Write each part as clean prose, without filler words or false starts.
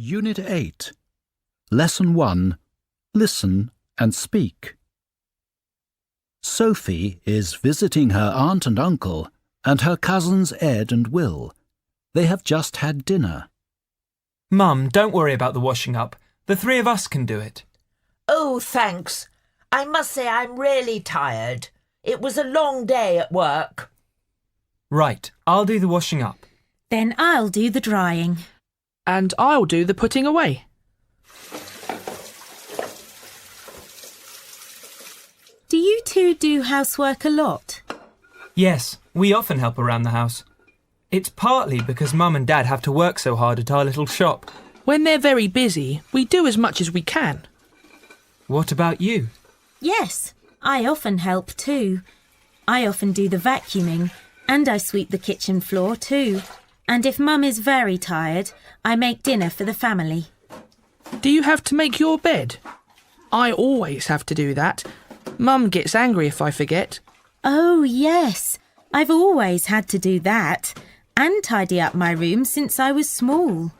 Unit 8. Lesson 1. Listen and speak. Sophie is visiting her aunt and uncle and her cousins Ed and Will. They have just had dinner. Mum, don't worry about the washing up. The three of us can do it. Oh, thanks. I must say I'm really tired. It was a long day at work. Right, I'll do the washing up. Then I'll do the drying. And I'll do the putting away. Do you two do housework a lot? Yes, we often help around the house. It's partly because Mum and Dad have to work so hard at our little shop. When they're very busy, we do as much as we can. What about you? Yes, I often help too. I often do the vacuuming and I sweep the kitchen floor too. And if Mum is very tired, I make dinner for the family. Do you have to make your bed? I always have to do that. Mum gets angry if I forget. Oh, yes. I've always had to do that and tidy up my room since I was small.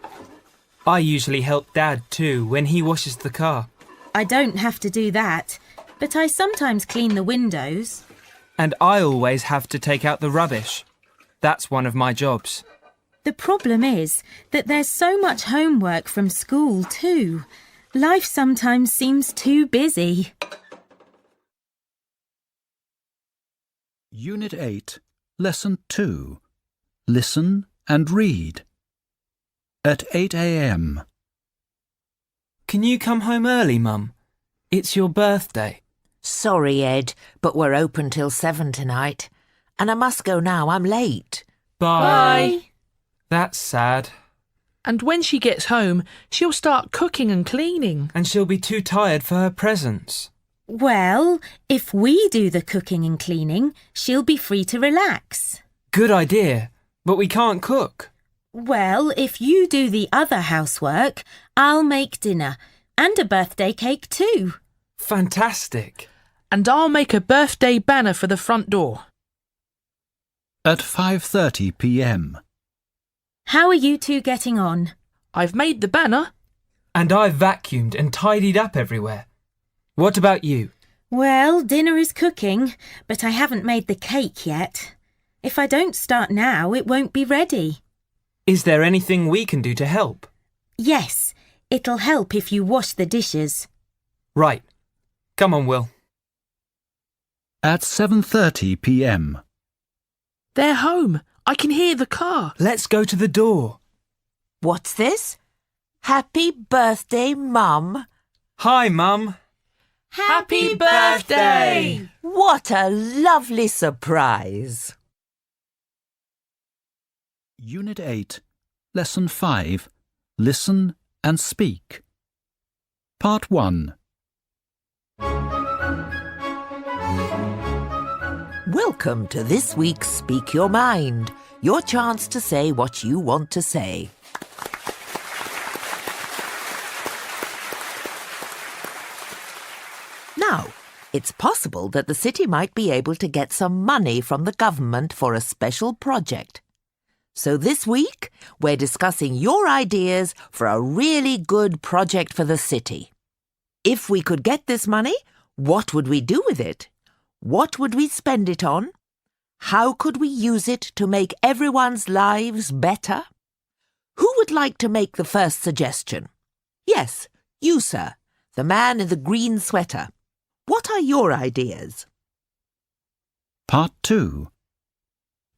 I usually help Dad too when he washes the car. I don't have to do that, but I sometimes clean the windows. And I always have to take out the rubbish. That's one of my jobs. The problem is that there's so much homework from school too. Life sometimes seems too busy. Unit 8. Lesson 2. Listen and read. At 8 a.m. Can you come home early, Mum? It's your birthday. Sorry, Ed, but we're open till 7 tonight. And I must go now, I'm late. Bye. That's sad. And when she gets home, she'll start cooking and cleaning. And she'll be too tired for her presents. Well, if we do the cooking and cleaning, she'll be free to relax. Good idea, but we can't cook. Well, if you do the other housework, I'll make dinner and a birthday cake too. Fantastic. And I'll make a birthday banner for the front door. At 5:30 p.m. How are you two getting on? I've made the banner. And I've vacuumed and tidied up everywhere. What about you? Well, dinner is cooking, but I haven't made the cake yet. If I don't start now, it won't be ready. Is there anything we can do to help? Yes, it'll help if you wash the dishes. Right. Come on, Will. At 7:30 p.m. They're home. I can hear the car. Let's go to the door. What's this? Happy birthday, Mum. Hi, Mum. Happy birthday! What a lovely surprise. Unit 8. Lesson 5. Listen and speak. Part 1. Welcome to this week's Speak Your Mind, your chance to say what you want to say. Now, it's possible that the city might be able to get some money from the government for a special project. So this week, we're discussing your ideas for a really good project for the city. If we could get this money, what would we do with it? What would we spend it on? How could we use it to make everyone's lives better? Who would like to make the first suggestion? Yes, you, sir, the man in the green sweater. What are your ideas? Part 2.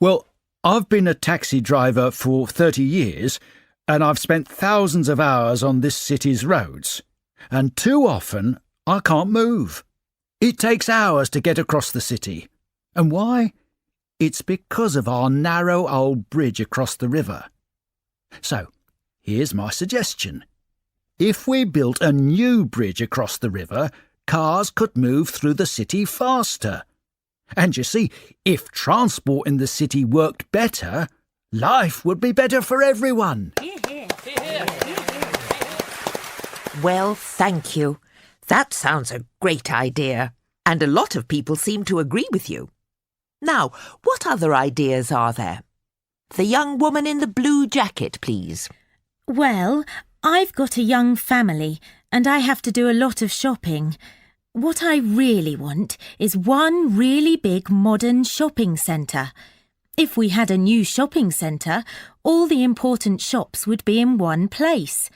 Well, I've been a taxi driver for 30 years and I've spent thousands of hours on this city's roads. And too often, I can't move. It takes hours to get across the city. And why? It's because of our narrow old bridge across the river. So, here's my suggestion. If we built a new bridge across the river, cars could move through the city faster. And you see, if transport in the city worked better, life would be better for everyone. Well, thank you. That sounds a great idea, and a lot of people seem to agree with you. Now, what other ideas are there? The young woman in the blue jacket, please. Well, I've got a young family and I have to do a lot of shopping. What I really want is one really big modern shopping centre. If we had a new shopping centre, all the important shops would be in one place.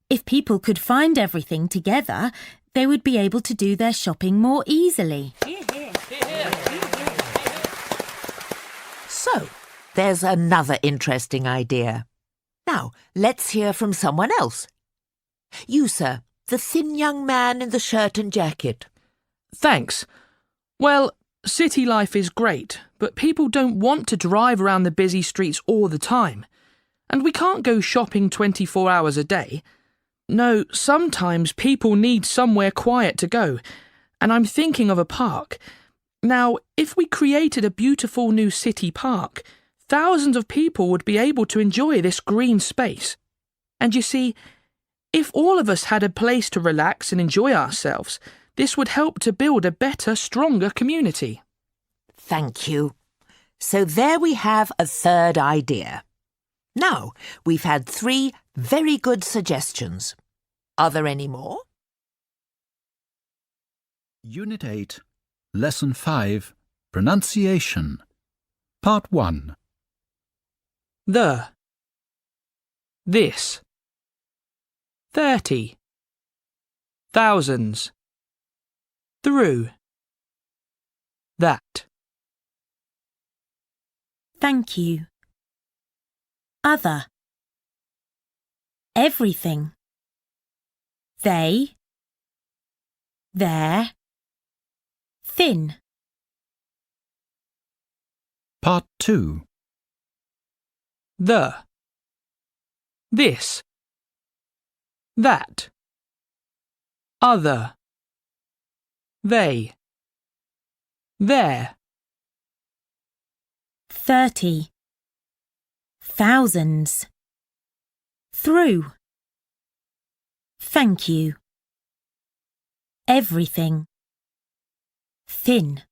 If people could find everything together, they would be able to do their shopping more easily. So, there's another interesting idea. Now, let's hear from someone else. You, sir, the thin young man in the shirt and jacket. Thanks. Well, city life is great, but people don't want to drive around the busy streets all the time. And we can't go shopping 24 hours a day. No, sometimes people need somewhere quiet to go, and I'm thinking of a park. Now, if we created a beautiful new city park, thousands of people would be able to enjoy this green space. And you see, if all of us had a place to relax and enjoy ourselves, this would help to build a better, stronger community. Thank you. So there we have a third idea. Now, we've had 3 very good suggestions. Are there any more? Unit 8, Lesson 5, Pronunciation. Part 1. The. This. 30. Thousands. Through. That. Thank you. Other. Everything. They. Their. Thin. Part 2. The. This. That. Other. They. There. 30. Thousands. Through. Thank you. Everything. Thin.